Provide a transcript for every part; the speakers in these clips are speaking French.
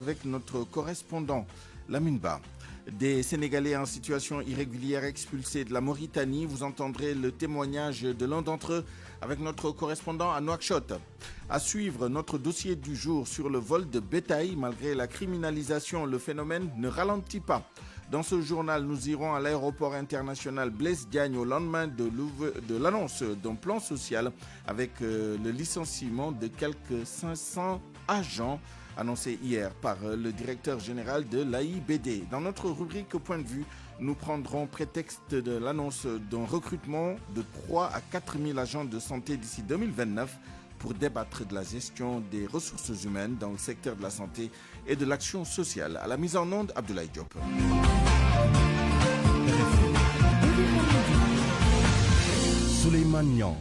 Avec notre correspondant, Lamine Ba. Des Sénégalais en situation irrégulière expulsés de la Mauritanie. Vous entendrez le témoignage de l'un d'entre eux avec notre correspondant à Nouakchott. À suivre notre dossier du jour sur le vol de bétail. Malgré la criminalisation, le phénomène ne ralentit pas. Dans ce journal, nous irons à l'aéroport international Blaise Diagne au lendemain de l'annonce d'un plan social avec le licenciement de quelques 500 agents annoncé hier par le directeur général de l'AIBD. Dans notre rubrique Point de vue, nous prendrons prétexte de l'annonce d'un recrutement de 3 à 4 000 agents de santé d'ici 2029 pour débattre de la gestion des ressources humaines dans le secteur de la santé et de l'action sociale. À la mise en onde, Abdoulaye Diop.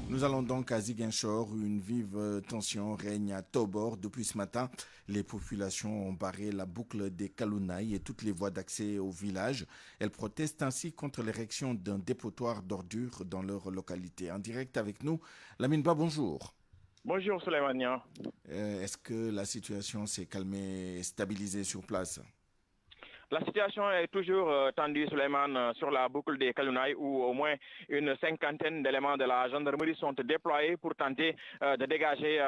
Nous allons donc à Ziguinchor où une vive tension règne à Tobor. Depuis ce matin, les populations ont barré la boucle des Kalounaï et toutes les voies d'accès au village. Elles protestent ainsi contre l'érection d'un dépotoir d'ordures dans leur localité. En direct avec nous, Lamine Ba, bonjour. Bonjour Souleymane. Est-ce que la situation s'est calmée et stabilisée sur place ? La situation est toujours tendue, Souleymane, sur la boucle des Kalounaï où au moins une cinquantaine d'éléments de la gendarmerie sont déployés pour tenter de dégager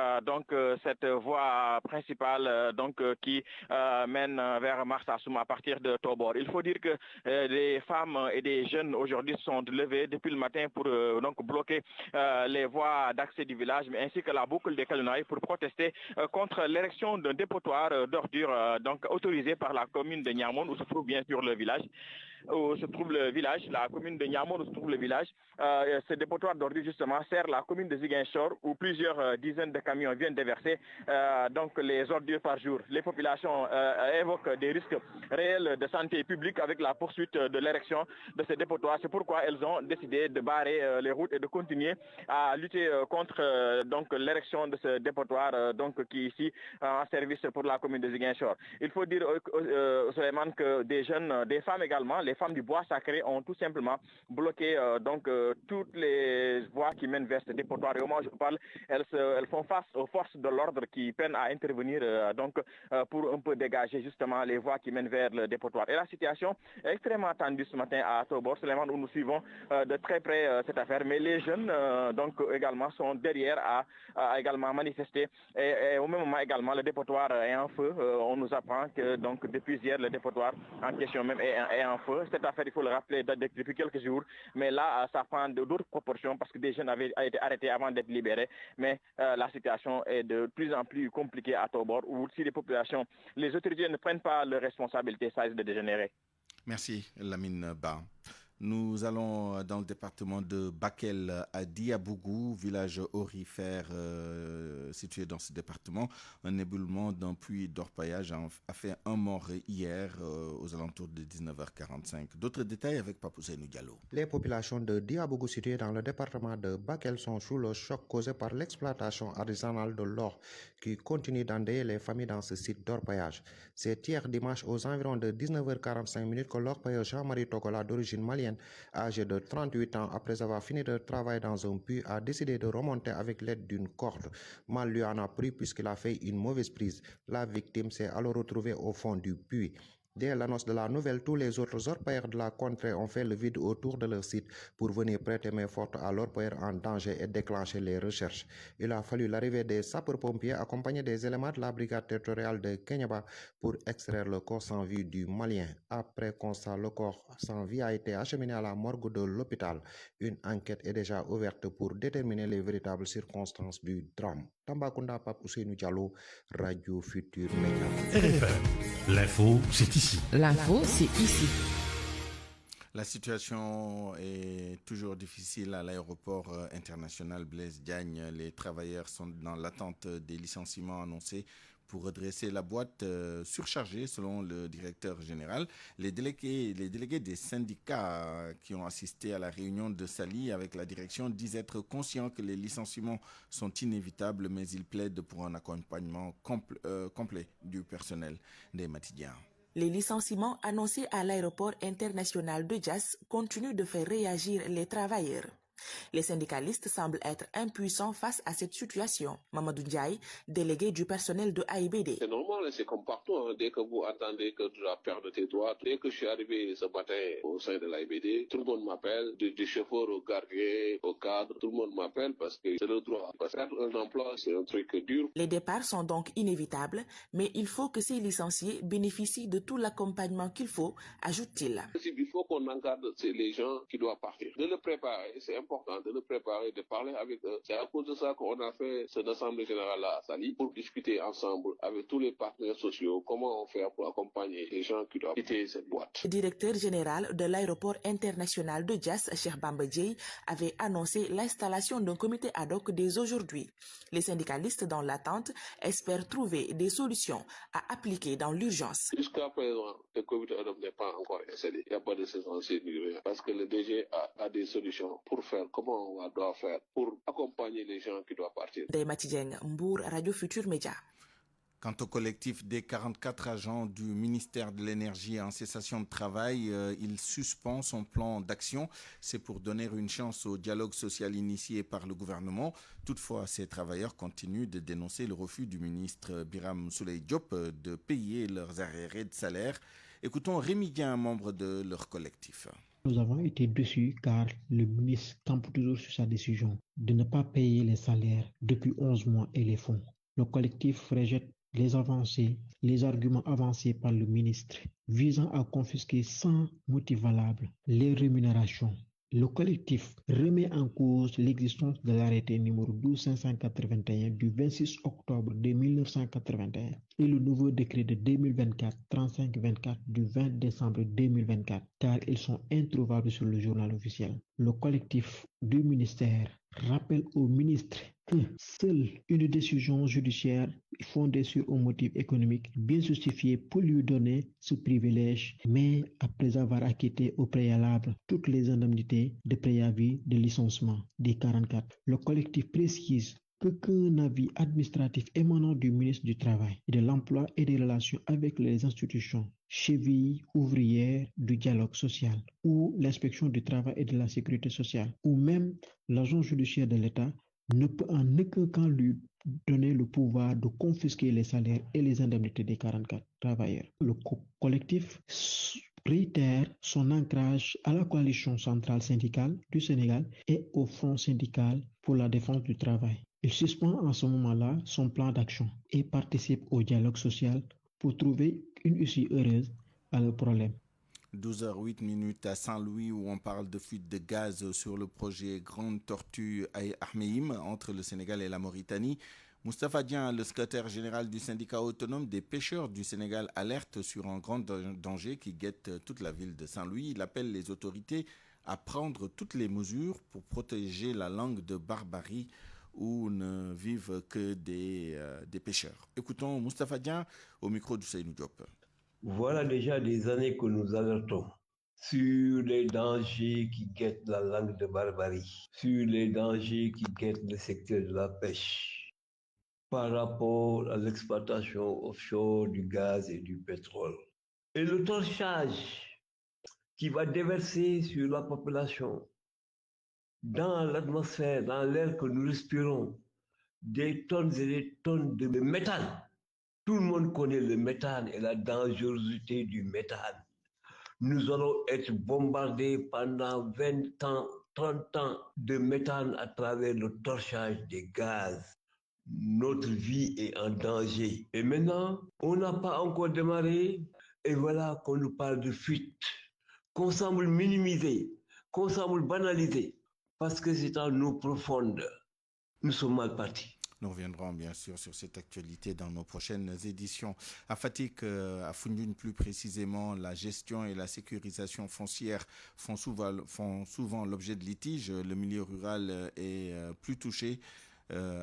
cette voie principale qui mène vers Marsassoum à partir de Tobor. Il faut dire que des femmes et des jeunes aujourd'hui sont levés depuis le matin pour bloquer les voies d'accès du village, mais ainsi que la boucle des Kalounaï pour protester contre l'érection d'un dépotoir d'ordures autorisé par la commune de Niamon, où se trouve bien sûr le village, la commune de Niamon où se trouve le village. Ce dépotoir d'ordures justement sert la commune de Ziguinchor où plusieurs dizaines de camions viennent déverser les ordures par jour. Les populations évoquent des risques réels de santé publique avec la poursuite de l'érection de ce dépotoir. C'est pourquoi elles ont décidé de barrer les routes et de continuer à lutter contre l'érection de ce dépotoir qui est ici en service pour la commune de Ziguinchor. Il faut dire Souleymane que des jeunes, des femmes également, les femmes du bois sacré ont tout simplement bloqué toutes les voies qui mènent vers ce dépotoir. Et au moment où je parle, elles font face aux forces de l'ordre qui peinent à intervenir pour un peu dégager justement les voies qui mènent vers le dépotoir. Et la situation est extrêmement tendue ce matin à Tobor, Souleymane, où nous suivons de très près cette affaire. Mais les jeunes également sont derrière à également manifester. Et au même moment également, le dépotoir est en feu. On nous apprend que depuis hier, le dépotoir en question même est en feu. Cette affaire, il faut le rappeler, date depuis quelques jours. Mais là, ça prend d'autres proportions parce que des jeunes avaient été arrêtés avant d'être libérés. Mais la situation est de plus en plus compliquée à Tobor, où si les autorités ne prennent pas leurs responsabilités, ça risque de dégénérer. Merci, Lamine Ba. Nous allons dans le département de Bakel à Diabougou, village aurifère situé dans ce département. Un éboulement d'un puits d'orpaillage a fait un mort hier aux alentours de 19h45. D'autres détails avec Papousseinou Diallo. Les populations de Diabougou situées dans le département de Bakel sont sous le choc causé par l'exploitation artisanale de l'or qui continue d'endeuiller les familles dans ce site d'orpaillage. C'est hier dimanche aux environs de 19h45 que l'orpailleur Jean-Marie Togola d'origine malienne, âgé de 38 ans, après avoir fini de travailler dans un puits, a décidé de remonter avec l'aide d'une corde. Mal lui en a pris puisqu'il a fait une mauvaise prise. La victime s'est alors retrouvée au fond du puits. Dès l'annonce de la nouvelle, tous les autres orpailleurs de la contrée ont fait le vide autour de leur site pour venir prêter main forte à l'orpailleur en danger et déclencher les recherches. Il a fallu l'arrivée des sapeurs-pompiers accompagnés des éléments de la brigade territoriale de Kenyaba pour extraire le corps sans vie du Malien. Après constat, le corps sans vie a été acheminé à la morgue de l'hôpital. Une enquête est déjà ouverte pour déterminer les véritables circonstances du drame. Tambacounda, Papousseinou Diallo, Radio Futur Média. RFM, l'info, c'est ici. L'info, c'est ici. La situation est toujours difficile à l'aéroport international Blaise Diagne. Les travailleurs sont dans l'attente des licenciements annoncés pour redresser la boîte surchargée, selon le directeur général. Les délégués des syndicats qui ont assisté à la réunion de Sali avec la direction disent être conscients que les licenciements sont inévitables, mais ils plaident pour un accompagnement complet du personnel des Matidiens. Les licenciements annoncés à l'aéroport international de Diass continuent de faire réagir les travailleurs. Les syndicalistes semblent être impuissants face à cette situation. Mamadou Ndiaye, délégué du personnel de AIBD. C'est normal, c'est comme partout. Dès que vous attendez que tu vas perdre tes droits, dès que je suis arrivé ce matin au sein de l'AIBD, tout le monde m'appelle, du chauffeur au gardien, au cadre, tout le monde m'appelle parce que c'est le droit. Parce qu'un emploi, c'est un truc dur. Les départs sont donc inévitables, mais il faut que ces licenciés bénéficient de tout l'accompagnement qu'il faut, ajoute-t-il. Il faut qu'on encadre les gens qui doivent partir. De le préparer, c'est important de le préparer, de parler avec eux. C'est à cause de ça qu'on a fait cette assemblée générale à Saly pour discuter ensemble avec tous les partenaires sociaux comment on fait pour accompagner les gens qui doivent quitter cette boîte. Le directeur général de l'aéroport international de Diass, Cheikh Bamba Dièye, avait annoncé l'installation d'un comité ad hoc dès aujourd'hui. Les syndicalistes dans l'attente espèrent trouver des solutions à appliquer dans l'urgence. Jusqu'à présent, le comité ad hoc n'est pas encore installé. Il n'y a pas de censé ni rien. Parce que le DG a des solutions pour faire comment on doit faire pour accompagner les gens qui doivent partir. Deymati Dieng, Mbour, Radio Futur Média. Quant au collectif des 44 agents du ministère de l'Énergie en cessation de travail, il suspend son plan d'action. C'est pour donner une chance au dialogue social initié par le gouvernement. Toutefois, ces travailleurs continuent de dénoncer le refus du ministre Birame Souleye Diop de payer leurs arriérés de salaire. Écoutons Rémi Guin, membre de leur collectif. Nous avons été déçus car le ministre campe toujours sur sa décision de ne pas payer les salaires depuis 11 mois et les fonds. Le collectif rejette les arguments avancés par le ministre visant à confisquer sans motif valable les rémunérations. Le collectif remet en cause l'existence de l'arrêté numéro 12581 du 26 octobre 1981 et le nouveau décret de 2024-3524 du 20 décembre 2024 car ils sont introuvables sur le journal officiel. Le collectif du ministère rappelle au ministre que seule une décision judiciaire fondée sur un motif économique bien justifié peut lui donner ce privilège, mais après avoir acquitté au préalable toutes les indemnités de préavis de licenciement des 44. Le collectif précise qu'un avis administratif émanant du ministre du Travail, de l'Emploi et des Relations avec les institutions, chevilles ouvrières du dialogue social, ou l'inspection du travail et de la sécurité sociale, ou même l'agent judiciaire de l'État ne peut en aucun cas lui donner le pouvoir de confisquer les salaires et les indemnités des 44 travailleurs. Le collectif réitère son ancrage à la coalition centrale syndicale du Sénégal et au Front syndical pour la défense du travail. Il suspend en ce moment-là son plan d'action et participe au dialogue social pour trouver une issue heureuse à le problème. 12h08 à Saint-Louis où on parle de fuite de gaz sur le projet Grande Tortue à Ahmeyim entre le Sénégal et la Mauritanie. Moustapha Dieng, le secrétaire général du syndicat autonome des pêcheurs du Sénégal, alerte sur un grand danger qui guette toute la ville de Saint-Louis. Il appelle les autorités à prendre toutes les mesures pour protéger la langue de Barbarie où ne vivent que des pêcheurs. Écoutons Moustapha Dieng au micro du Seynou Diop. Voilà déjà des années que nous alertons sur les dangers qui guettent la langue de Barbarie, sur les dangers qui guettent le secteur de la pêche par rapport à l'exploitation offshore du gaz et du pétrole. Et le torchage qui va déverser sur la population, dans l'atmosphère, dans l'air que nous respirons, des tonnes et des tonnes de méthane. Tout le monde connaît le méthane et la dangerosité du méthane. Nous allons être bombardés pendant 20 ans, 30 ans de méthane à travers le torchage des gaz. Notre vie est en danger. Et maintenant, on n'a pas encore démarré et voilà qu'on nous parle de fuite, qu'on semble minimiser, qu'on semble banaliser, parce que c'est en eau profonde. Nous sommes mal partis. Nous reviendrons bien sûr sur cette actualité dans nos prochaines éditions. À Fatick, à Foundiougne plus précisément, la gestion et la sécurisation foncière font souvent l'objet de litiges. Le milieu rural est plus touché.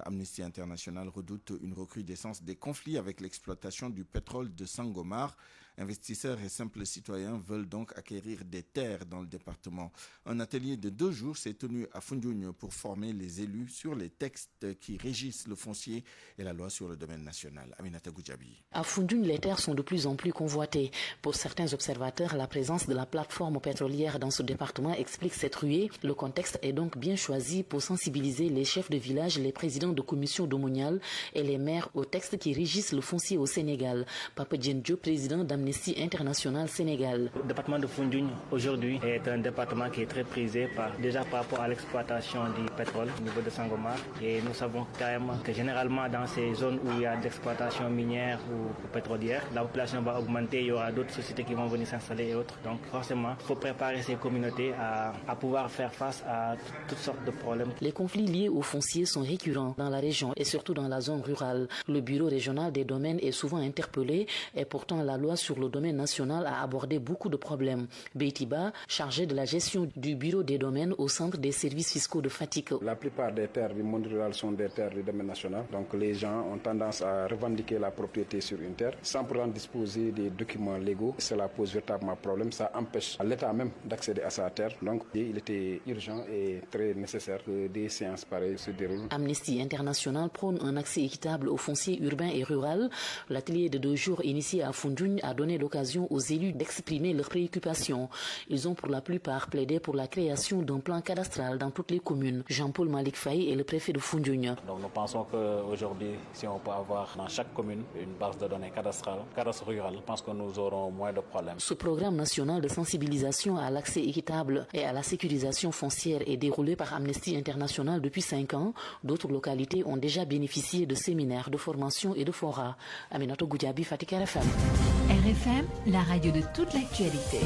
Amnesty International redoute une recrudescence des conflits avec l'exploitation du pétrole de Sangomar. Investisseurs et simples citoyens veulent donc acquérir des terres dans le département. Un atelier de 2 jours s'est tenu à Foundiougne pour former les élus sur les textes qui régissent le foncier et la loi sur le domaine national. Aminata Goudjabi. À Foundiougne, les terres sont de plus en plus convoitées. Pour certains observateurs, la présence de la plateforme pétrolière dans ce département explique cette ruée. Le contexte est donc bien choisi pour sensibiliser les chefs de village, les présidents de commissions domaniales et les maires aux textes qui régissent le foncier au Sénégal. Papa Djendjo, président d'Amnesty International Sénégal. Le département de Foundiougne aujourd'hui est un département qui est très prisé déjà par rapport à l'exploitation du pétrole au niveau de Sangomar. Et nous savons carrément que généralement dans ces zones où il y a d'exploitation minière ou pétrolière, la population va augmenter, il y aura d'autres sociétés qui vont venir s'installer et autres. Donc forcément, il faut préparer ces communautés à pouvoir faire face à toutes sortes de problèmes. Les conflits liés au foncier sont récurrents dans la région et surtout dans la zone rurale. Le bureau régional des domaines est souvent interpellé et pourtant la loi sur le domaine national a abordé beaucoup de problèmes. Beitiba, chargé de la gestion du bureau des domaines au centre des services fiscaux de Fatick. La plupart des terres du monde rural sont des terres du domaine national. Donc les gens ont tendance à revendiquer la propriété sur une terre sans pourtant disposer des documents légaux. Cela pose véritablement problème. Ça empêche l'État même d'accéder à sa terre. Donc il était urgent et très nécessaire que des séances pareilles se déroulent. Amnesty International prône un accès équitable aux fonciers urbains et rural. L'atelier de 2 jours initié à Foundiougne a donné l'occasion aux élus d'exprimer leurs préoccupations. Ils ont pour la plupart plaidé pour la création d'un plan cadastral dans toutes les communes. Jean-Paul Malik Faye est le préfet de Foundiougne. Donc nous pensons qu'aujourd'hui, si on peut avoir dans chaque commune une base de données cadastrale, cadastre rural, je pense que nous aurons moins de problèmes. Ce programme national de sensibilisation à l'accès équitable et à la sécurisation foncière est déroulé par Amnesty International depuis 5 ans. D'autres localités ont déjà bénéficié de séminaires, de formation et de forats. Aminato Goudjabi, Fatick RFM. RFM, la radio de toute l'actualité.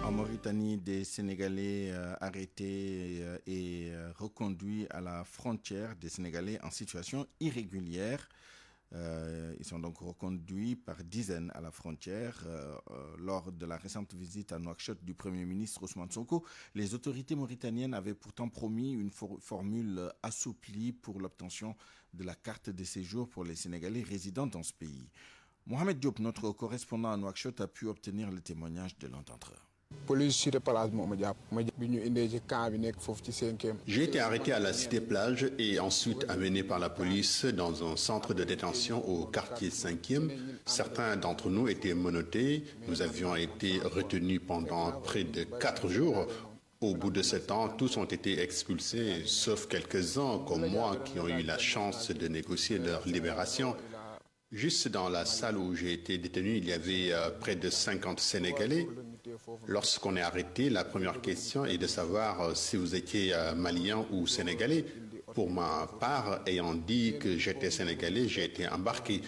En Mauritanie, des Sénégalais arrêtés et reconduits à la frontière, des Sénégalais en situation irrégulière. Ils sont donc reconduits par dizaines à la frontière. Lors de la récente visite à Nouakchott du Premier ministre Ousmane Sonko, les autorités mauritaniennes avaient pourtant promis une formule assouplie pour l'obtention de la carte de séjour pour les Sénégalais résidant dans ce pays. Mohamed Diop, notre correspondant à Nouakchott, a pu obtenir le témoignage de l'un d'entre eux. J'ai été arrêté à la cité plage et ensuite amené par la police dans un centre de détention au quartier 5e. Certains d'entre nous étaient menottés. Nous avions été retenus pendant près de 4 jours. Au bout de ce temps, tous ont été expulsés, sauf quelques-uns comme moi qui ont eu la chance de négocier leur libération. Juste dans la salle où j'ai été détenu, il y avait près de 50 Sénégalais. Lorsqu'on est arrêté, la première question est de savoir si vous étiez malien ou sénégalais. Pour ma part, ayant dit que j'étais sénégalais, j'ai été embarqué.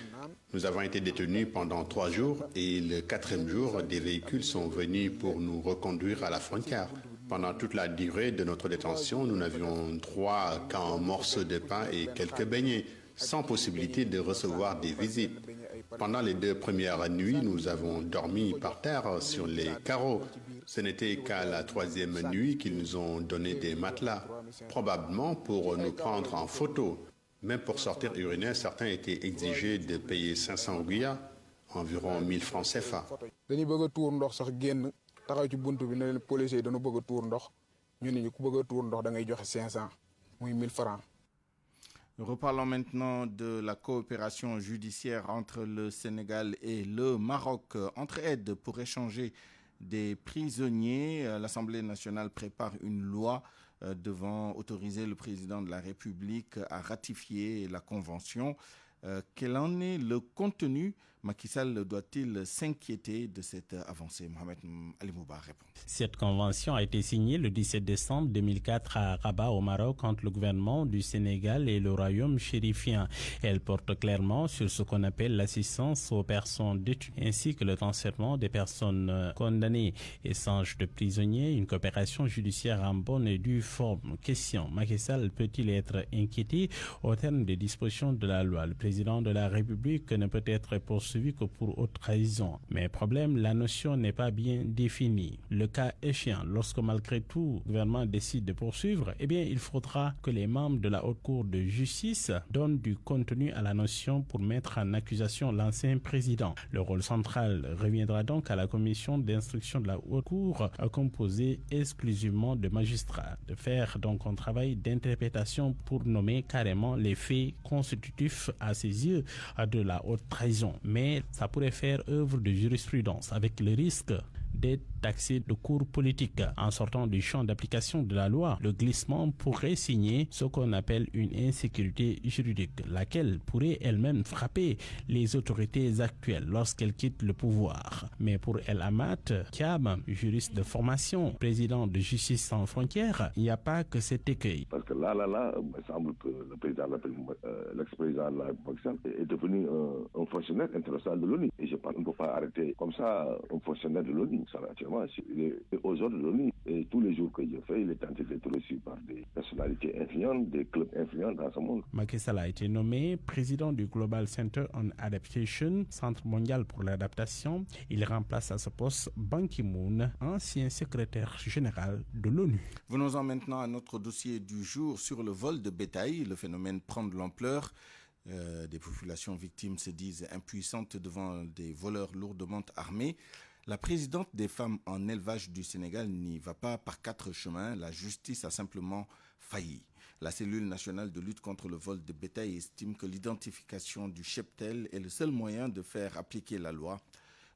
Nous avons été détenus pendant 3 jours et le 4e jour, des véhicules sont venus pour nous reconduire à la frontière. Pendant toute la durée de notre détention, nous n'avions droit qu'à un morceau de pain et quelques beignets, sans possibilité de recevoir des visites. Pendant les 2 premières nuits, nous avons dormi par terre sur les carreaux. Ce n'était qu'à la 3e nuit qu'ils nous ont donné des matelas, probablement pour nous prendre en photo. Même pour sortir uriner, certains étaient exigés de payer 500 ouguiya, environ 1000 francs CFA. Reparlons maintenant de la coopération judiciaire entre le Sénégal et le Maroc. Entre-aide pour échanger des prisonniers. L'Assemblée nationale prépare une loi devant autoriser le président de la République à ratifier la convention. Quel en est le contenu? Macky Sall doit-il s'inquiéter de cette avancée? Mohamed Ali Mouba répond. Cette convention a été signée le 17 décembre 2004 à Rabat au Maroc entre le gouvernement du Sénégal et le royaume chérifien. Elle porte clairement sur ce qu'on appelle l'assistance aux personnes détenues ainsi que le transfèrement des personnes condamnées. Échange de prisonniers, une coopération judiciaire en bonne et due forme. Question: Macky Sall peut-il être inquiété au terme des dispositions de la loi? Le président de la République ne peut être poursuivi poursuivi que pour haute trahison. Mais problème, la notion n'est pas bien définie. Le cas échéant, lorsque malgré tout, le gouvernement décide de poursuivre, eh bien, il faudra que les membres de la Haute Cour de justice donnent du contenu à la notion pour mettre en accusation l'ancien président. Le rôle central reviendra donc à la commission d'instruction de la Haute Cour, composée exclusivement de magistrats, de faire donc un travail d'interprétation pour nommer carrément les faits constitutifs à ses yeux de la haute trahison. Mais ça pourrait faire œuvre de jurisprudence avec le risque d'être taxé de cours politique. En sortant du champ d'application de la loi, le glissement pourrait signer ce qu'on appelle une insécurité juridique, laquelle pourrait elle-même frapper les autorités actuelles lorsqu'elles quittent le pouvoir. Mais pour El Amat Thiam, juriste de formation, président de Justice sans frontières, il n'y a pas que cet écueil. Parce que là, il me semble que le président, l'ex-président de la République est devenu un fonctionnaire international de l'ONU. Et je pense qu'on ne peut pas arrêter comme ça un fonctionnaire de l'ONU. Actuellement, il est aux ordres de l'ONU. Et tous les jours que je fais, il est tenté d'être reçu par des personnalités influentes, des clubs influents dans ce monde. Macky Sall a été nommé président du Global Center on Adaptation, Centre mondial pour l'adaptation. Il remplace à ce poste Ban Ki-moon, ancien secrétaire général de l'ONU. Venons-en maintenant à notre dossier du jour sur le vol de bétail. Le phénomène prend de l'ampleur. Des populations victimes se disent impuissantes devant des voleurs lourdement armés. La présidente des femmes en élevage du Sénégal n'y va pas par quatre chemins. La justice a simplement failli. La cellule nationale de lutte contre le vol de bétail estime que l'identification du cheptel est le seul moyen de faire appliquer la loi.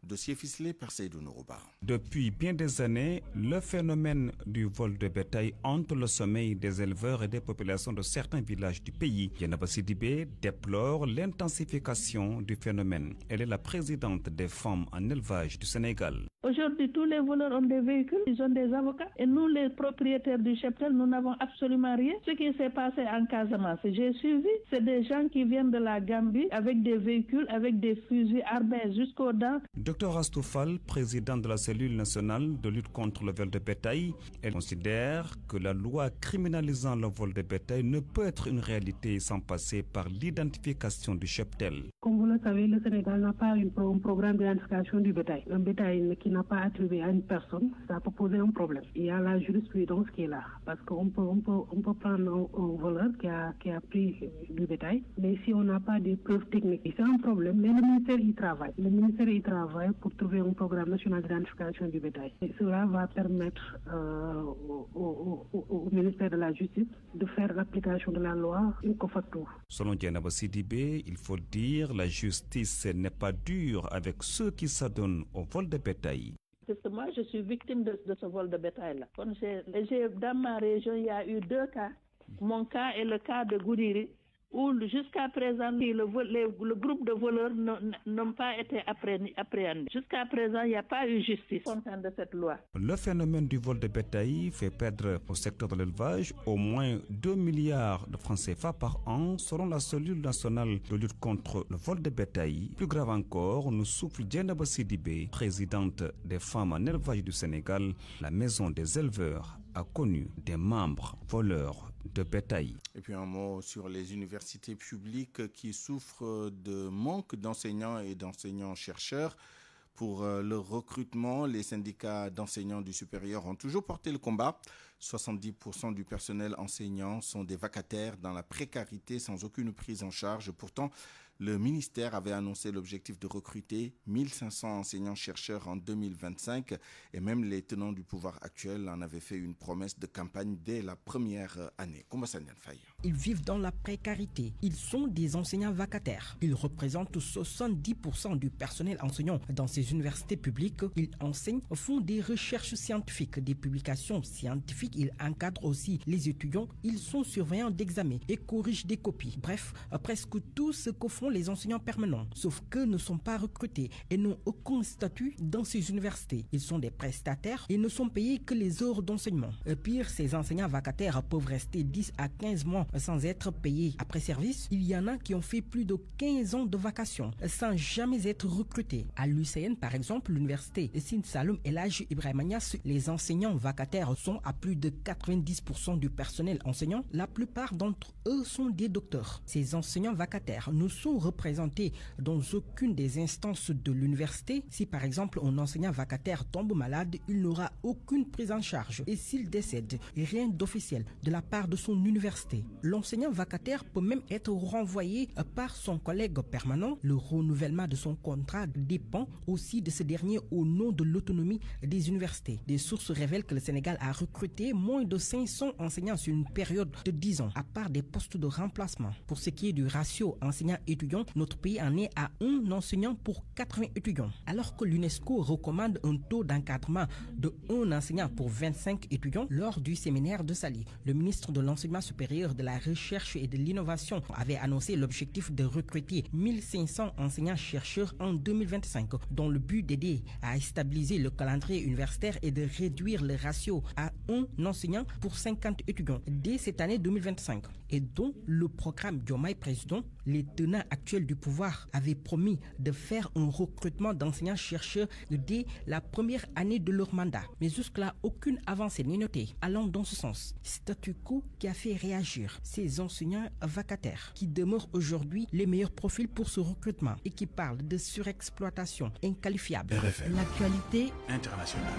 Dossier ficelé par Seydou Nourouba. Depuis bien des années, le phénomène du vol de bétail hante le sommeil des éleveurs et des populations de certains villages du pays. Dieynaba Sidibé déplore l'intensification du phénomène. Elle est la présidente des femmes en élevage du Sénégal. Aujourd'hui, tous les voleurs ont des véhicules, ils ont des avocats. Et nous, les propriétaires du cheptel, nous n'avons absolument rien. Ce qui s'est passé en Casamance, j'ai suivi, c'est des gens qui viennent de la Gambie avec des véhicules, avec des fusils armés jusqu'aux dents. Dr Astoufal, président de la cellule nationale de lutte contre le vol de bétail, elle considère que la loi criminalisant le vol de bétail ne peut être une réalité sans passer par l'identification du cheptel. Comme vous le savez, le Sénégal n'a pas un programme d'identification du bétail. Un bétail qui n'a pas attribué à une personne, ça peut poser un problème. Il y a la jurisprudence qui est là, parce qu'on peut prendre un voleur qui a pris du bétail, mais si on n'a pas de preuves techniques, c'est un problème. Mais le ministère y travaille. Le ministère y travaille pour trouver un programme national d'identification du bétail. Et cela va permettre au ministère de la Justice de faire l'application de la loi une fois pour toutes. Selon Dieynaba Sidibé, il faut dire la justice n'est pas dure avec ceux qui s'adonnent au vol de bétail. Parce que moi, je suis victime de ce vol de bétail-là. Dans ma région, il y a eu 2 cas. Mon cas et le cas de Goudiri, où jusqu'à présent, le groupe de voleurs n'ont pas été appréhendés. Jusqu'à présent, il n'y a pas eu justice content de cette loi. Le phénomène du vol de bétail fait perdre au secteur de l'élevage au moins 2 milliards de francs CFA par an, selon la cellule nationale de lutte contre le vol de bétail. Plus grave encore, nous souffle Dieynaba Sidibé, présidente des femmes en élevage du Sénégal. La maison des éleveurs a connu des membres voleurs de bétail. Et puis un mot sur les universités publiques qui souffrent de manque d'enseignants et d'enseignants-chercheurs. Pour le recrutement, les syndicats d'enseignants du supérieur ont toujours porté le combat. 70% du personnel enseignant sont des vacataires dans la précarité sans aucune prise en charge. Pourtant, le ministère avait annoncé l'objectif de recruter 1500 enseignants-chercheurs en 2025 et même les tenants du pouvoir actuel en avaient fait une promesse de campagne dès la première année. Ils vivent dans la précarité. Ils sont des enseignants vacataires. Ils représentent 70% du personnel enseignant dans ces universités publiques. Ils enseignent, font des recherches scientifiques, des publications scientifiques. Ils encadrent aussi les étudiants. Ils sont surveillants d'examen et corrigent des copies. Bref, presque tout ce que font les enseignants permanents, sauf qu'eux ne sont pas recrutés et n'ont aucun statut dans ces universités. Ils sont des prestataires et ne sont payés que les heures d'enseignement. Pire, ces enseignants vacataires peuvent rester 10 à 15 mois sans être payés. Après service, il y en a qui ont fait plus de 15 ans de vacations sans jamais être recrutés. À l'UCN, par exemple, l'université Sine Saloum El Hadji Ibrahima Niass, les enseignants vacataires sont à plus de 90% du personnel enseignant. La plupart d'entre eux sont des docteurs. Ces enseignants vacataires ne sont sont représentés dans aucune des instances de l'université. Si par exemple un enseignant vacataire tombe malade, il n'aura aucune prise en charge. Et s'il décède, rien d'officiel de la part de son université. L'enseignant vacataire peut même être renvoyé par son collègue permanent. Le renouvellement de son contrat dépend aussi de ce dernier au nom de l'autonomie des universités. Des sources révèlent que le Sénégal a recruté moins de 500 enseignants sur une période de 10 ans, à part des postes de remplacement. Pour ce qui est du ratio enseignant-étudiant, notre pays en est à 1 enseignant pour 80 étudiants. Alors que l'UNESCO recommande un taux d'encadrement de 1 enseignant pour 25 étudiants lors du séminaire de Sali. Le ministre de l'Enseignement supérieur, de la Recherche et de l'Innovation avait annoncé l'objectif de recruter 1500 enseignants-chercheurs en 2025, dont le but d'aider à stabiliser le calendrier universitaire et de réduire le ratio à 1 enseignant pour 50 étudiants dès cette année 2025, et dont le programme Diomaye Président, les tenants actuels du pouvoir avaient promis de faire un recrutement d'enseignants-chercheurs dès la première année de leur mandat. Mais jusque-là, aucune avancée n'est notée allant dans ce sens. Statu quo qui a fait réagir ces enseignants vacataires qui demeurent aujourd'hui les meilleurs profils pour ce recrutement et qui parlent de surexploitation inqualifiable. RFM. L'actualité internationale.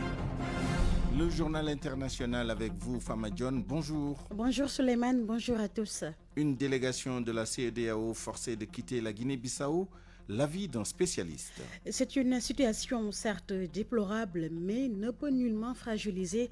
Le journal international avec vous, Fama John. Bonjour. Bonjour Suleiman, bonjour à tous. Une délégation de la CEDEAO forcée de quitter la Guinée-Bissau. L'avis d'un spécialiste. C'est une situation certes déplorable, mais ne peut nullement fragiliser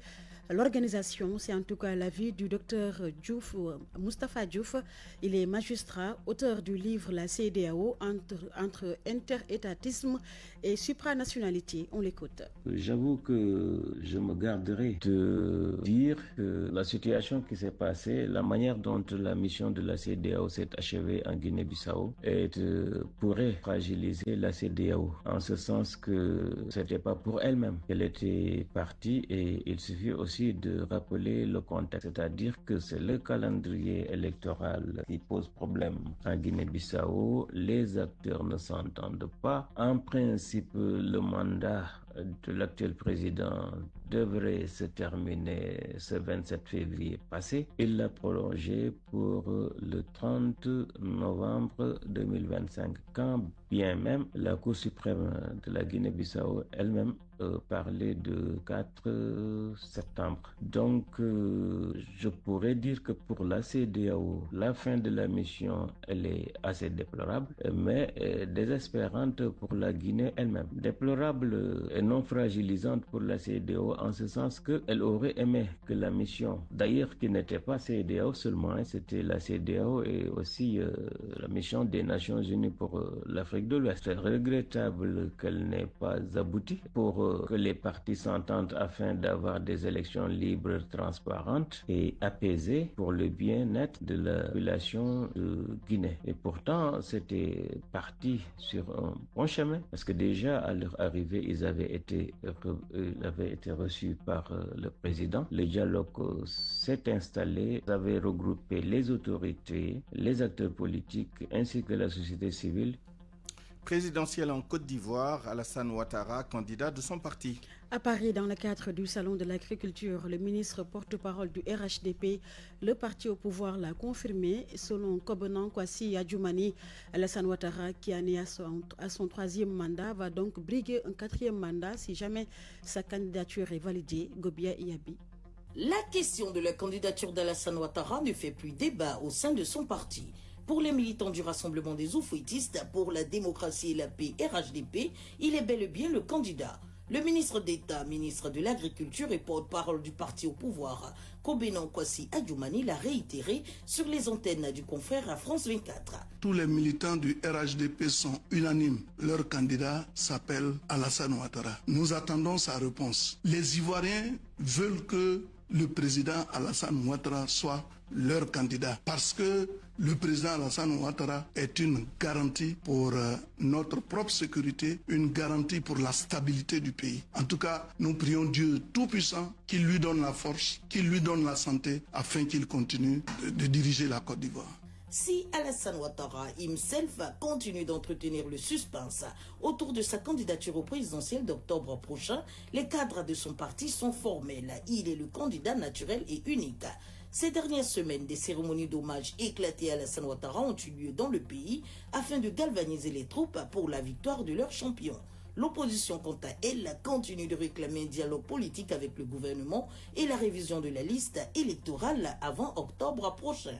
l'organisation. C'est en tout cas l'avis du docteur Diouf, Moustapha Diouf. Il est magistrat, auteur du livre La CEDEAO entre interétatisme et supranationalité. On l'écoute. J'avoue que je me garderai de dire que la situation qui s'est passée, la manière dont la mission de la CEDEAO s'est achevée en Guinée-Bissau pourrait fragiliser la CEDEAO, en ce sens que ce n'était pas pour elle-même qu'elle était partie, et il suffit aussi de rappeler le contexte, c'est-à-dire que c'est le calendrier électoral qui pose problème en Guinée-Bissau. Les acteurs ne s'entendent pas. En principe, le mandat de l'actuel président devrait se terminer ce 27 février passé. Il l'a prolongé pour le 30 novembre 2025, quand bien même la Cour suprême de la Guinée-Bissau elle-même parlait de 4 septembre. Donc, je pourrais dire que pour la CEDEAO, la fin de la mission, elle est assez déplorable, mais désespérante pour la Guinée elle-même. Déplorable et non fragilisante pour la CEDEAO, en ce sens qu'elle aurait aimé que la mission, d'ailleurs qui n'était pas CEDEAO seulement, c'était la CEDEAO et aussi la mission des Nations Unies pour l'Afrique de l'Ouest. C'est regrettable qu'elle n'ait pas abouti pour que les partis s'entendent afin d'avoir des élections libres, transparentes et apaisées pour le bien-être de la population de Guinée. Et pourtant, c'était parti sur un bon chemin, parce que déjà à leur arrivée, ils avaient été reçus par le président. Le dialogue s'est installé, ils avaient regroupé les autorités, les acteurs politiques ainsi que la société civile. Présidentielle en Côte d'Ivoire, Alassane Ouattara, candidat de son parti. À Paris, dans le cadre du Salon de l'Agriculture, le ministre porte-parole du RHDP, le parti au pouvoir, l'a confirmé. Selon Kobenan Kwasi Adjoumani, Alassane Ouattara, qui en est à son 3e mandat, va donc briguer un 4e mandat si jamais sa candidature est validée. Gobia Iyabi. La question de la candidature d'Alassane Ouattara ne fait plus débat au sein de son parti. Pour les militants du Rassemblement des Oufouettistes pour la démocratie et la paix RHDP, il est bel et bien le candidat. Le ministre d'État, ministre de l'Agriculture et porte-parole du parti au pouvoir, Kobenan Kwasi Adjoumani, l'a réitéré sur les antennes du confrère à France 24. Tous les militants du RHDP sont unanimes. Leur candidat s'appelle Alassane Ouattara. Nous attendons sa réponse. Les Ivoiriens veulent que le président Alassane Ouattara soit leur candidat, parce que le président Alassane Ouattara est une garantie pour notre propre sécurité, une garantie pour la stabilité du pays. En tout cas, nous prions Dieu Tout-Puissant qu'il lui donne la force, qu'il lui donne la santé, afin qu'il continue de diriger la Côte d'Ivoire. Si Alassane Ouattara himself continue d'entretenir le suspense autour de sa candidature au présidentiel d'octobre prochain, les cadres de son parti sont formels. Il est le candidat naturel et unique. Ces dernières semaines, des cérémonies d'hommage éclatées à Alassane Ouattara ont eu lieu dans le pays afin de galvaniser les troupes pour la victoire de leur champion. L'opposition, quant à elle, continue de réclamer un dialogue politique avec le gouvernement et la révision de la liste électorale avant octobre prochain.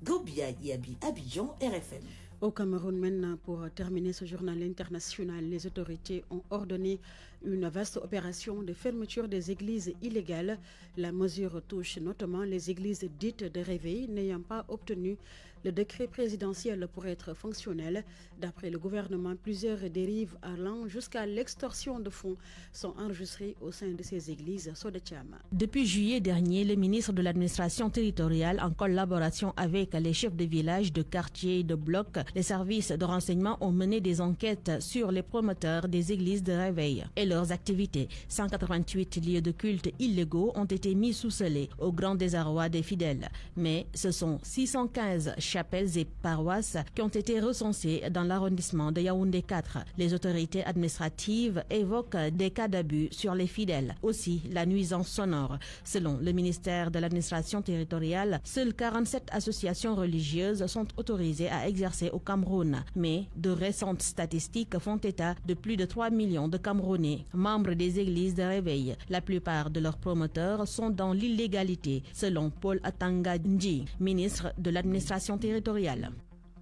Gobia Yabi, Abidjan, RFM. Au Cameroun, maintenant, pour terminer ce journal international, les autorités ont ordonné une vaste opération de fermeture des églises illégales. La mesure touche notamment les églises dites de réveil n'ayant pas obtenu le décret présidentiel pour être fonctionnel. D'après le gouvernement, plusieurs dérives allant jusqu'à l'extorsion de fonds sont enregistrées au sein de ces églises. Sodetiam. Depuis juillet dernier, le ministre de l'administration territoriale, en collaboration avec les chefs de village, de quartier et de blocs, les services de renseignement ont mené des enquêtes sur les promoteurs des églises de réveil et leurs activités. 188 lieux de culte illégaux ont été mis sous scellé au grand désarroi des fidèles. Mais ce sont 615 chapelles et paroisses qui ont été recensées dans l'arrondissement de Yaoundé 4. Les autorités administratives évoquent des cas d'abus sur les fidèles. Aussi, la nuisance sonore. Selon le ministère de l'administration territoriale, seules 47 associations religieuses sont autorisées à exercer au Cameroun. Mais de récentes statistiques font état de plus de 3 millions de Camerounais, membres des églises de réveil. La plupart de leurs promoteurs sont dans l'illégalité, selon Paul Atanga Ndji, ministre de l'administration territoriale.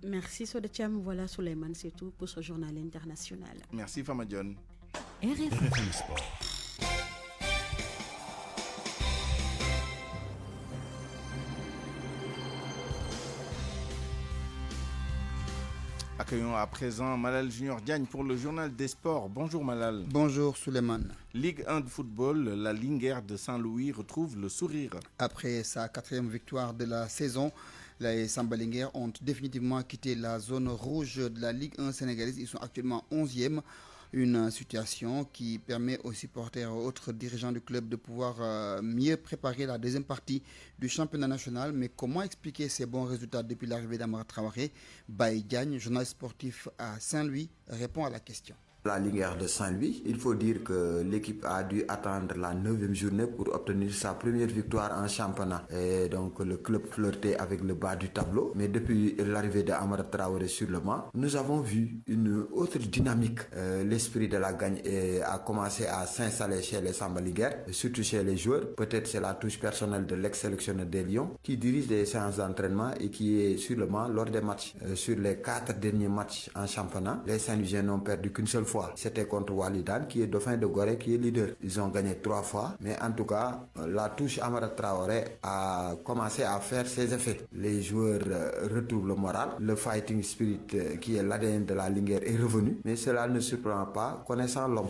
Merci Sodetiam. Voilà Souleymane, c'est tout pour ce journal international. Merci Famadion. RFM Sport. Accueillons à présent Malal Junior Diagne pour le journal des sports. Bonjour Malal. Bonjour Souleymane. Ligue 1 de football, la Linguère de Saint-Louis retrouve le sourire. Après sa 4e victoire de la saison, les Samba Linguère ont définitivement quitté la zone rouge de la Ligue 1 sénégalaise. Ils sont actuellement 11e. Une situation qui permet aux supporters et aux autres dirigeants du club de pouvoir mieux préparer la deuxième partie du championnat national. Mais comment expliquer ces bons résultats depuis l'arrivée d'Amara Traoré? Baye Diagne, journaliste sportif à Saint-Louis, répond à la question. La Linguère de Saint-Louis, il faut dire que l'équipe a dû attendre la 9e journée pour obtenir sa première victoire en championnat. Et donc le club flirtait avec le bas du tableau. Mais depuis l'arrivée d'Amara Traoré sur le banc, nous avons vu une autre dynamique. L'esprit de la gagne a commencé à s'installer chez les Samba Linguère, surtout chez les joueurs. Peut-être c'est la touche personnelle de l'ex-sélectionneur des Lions qui dirige des séances d'entraînement et qui est sur le banc lors des matchs. Sur les 4 derniers matchs en championnat, les Saint-Louisiens n'ont perdu qu'une seule fois. C'était contre Walidan qui est dauphin de Gorée, qui est leader. Ils ont gagné 3 fois, mais en tout cas, la touche Amara Traoré a commencé à faire ses effets. Les joueurs retrouvent le moral, le fighting spirit qui est l'ADN de la Linguère est revenu, mais cela ne surprend pas connaissant l'homme.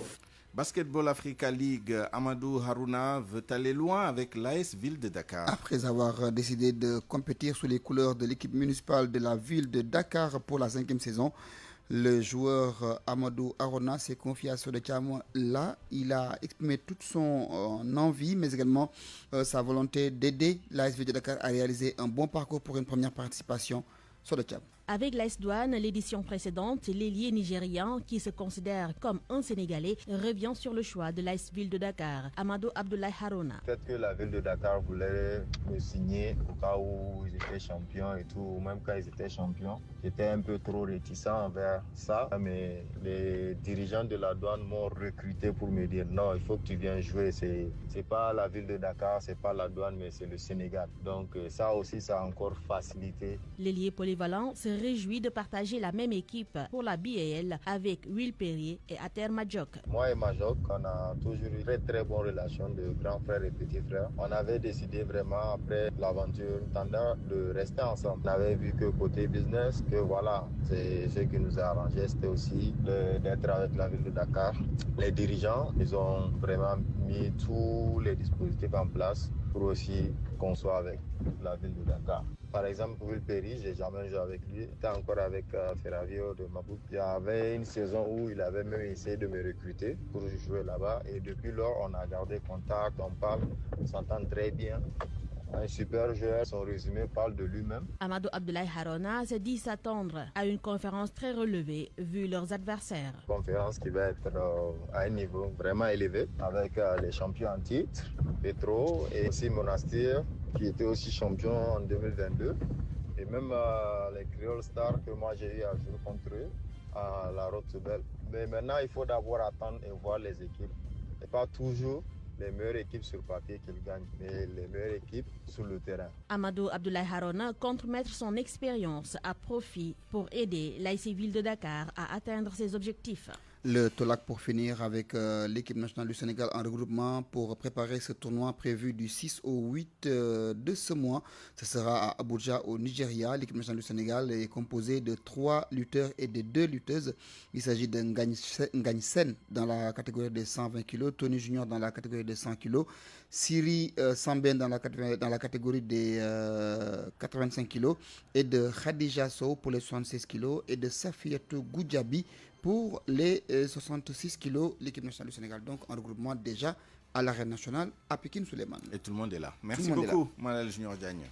Basketball Africa League, Amadou Harouna veut aller loin avec l'AS Ville de Dakar. Après avoir décidé de compétir sous les couleurs de l'équipe municipale de la ville de Dakar pour la 5e saison, le joueur Amadou Arona s'est confié à Sodetiam. Là, il a exprimé toute son envie, mais également sa volonté d'aider l'AS Ville de Dakar à réaliser un bon parcours pour une première participation. Sodetiam. Avec l'AS Douane, l'édition précédente, l'ailier nigérian, qui se considère comme un Sénégalais, revient sur le choix de l'AS Ville de Dakar. Amadou Abdoulaye Harouna. Peut-être que la Ville de Dakar voulait me signer au cas où ils étaient champions et tout, ou même quand ils étaient champions. J'étais un peu trop réticent envers ça, mais les dirigeants de la douane m'ont recruté pour me dire non, il faut que tu viennes jouer. C'est pas la Ville de Dakar, c'est pas la douane, mais c'est le Sénégal. Donc ça aussi, ça a encore facilité. L'ailier polyvalent se réjoui de partager la même équipe pour la BAL avec Will Perrier et Ater Majok. Moi et Majok, on a toujours eu très très bonne relation de grand frère et petit frère. On avait décidé vraiment après l'aventure tendant de rester ensemble. On avait vu que côté business, que voilà, c'est ce qui nous a arrangé, c'était aussi d'être avec la ville de Dakar. Les dirigeants, ils ont vraiment mis tous les dispositifs en place pour aussi qu'on soit avec la ville de Dakar. Par exemple, Will Perry, j'ai jamais joué avec lui. J'étais encore avec Ferravio de Mabouk. Il y avait une saison où il avait même essayé de me recruter pour jouer là-bas. Et depuis lors, on a gardé contact, on parle, on s'entend très bien. Un super joueur, son résumé parle de lui-même. Amadou Abdoulaye Harona se dit s'attendre à une conférence très relevée vu leurs adversaires. Conférence qui va être à un niveau vraiment élevé avec les champions en titre, Petro et aussi Monastir qui était aussi champion en 2022 et même les Creole Stars que moi j'ai eu à jouer contre eux à la Road to Bell. Mais maintenant il faut d'abord attendre et voir les équipes et pas toujours les meilleures équipes sur papier qu'ils gagnent, mais les meilleures équipes sur le terrain. Amadou Abdoulaye Harona compte mettre son expérience à profit pour aider l'AS Ville de Dakar à atteindre ses objectifs. Le Tolak pour finir avec l'équipe nationale du Sénégal en regroupement pour préparer ce tournoi prévu du 6 au 8 de ce mois. Ce sera à Abuja au Nigeria. L'équipe nationale du Sénégal est composée de 3 lutteurs et de 2 lutteuses. Il s'agit de Ngagne Sen dans la catégorie des 120 kg, Tony Junior dans la catégorie des 100 kg, Siri Samben dans la catégorie des 85 kg et de Khadija Sow pour les 76 kg et de Safiatou Goudjabi pour les 66 kilos, l'équipe nationale du Sénégal, donc en regroupement déjà à l'arène nationale à Pékin-Souleymane. Et tout le monde est là. Merci beaucoup, Manel Junior Diagne.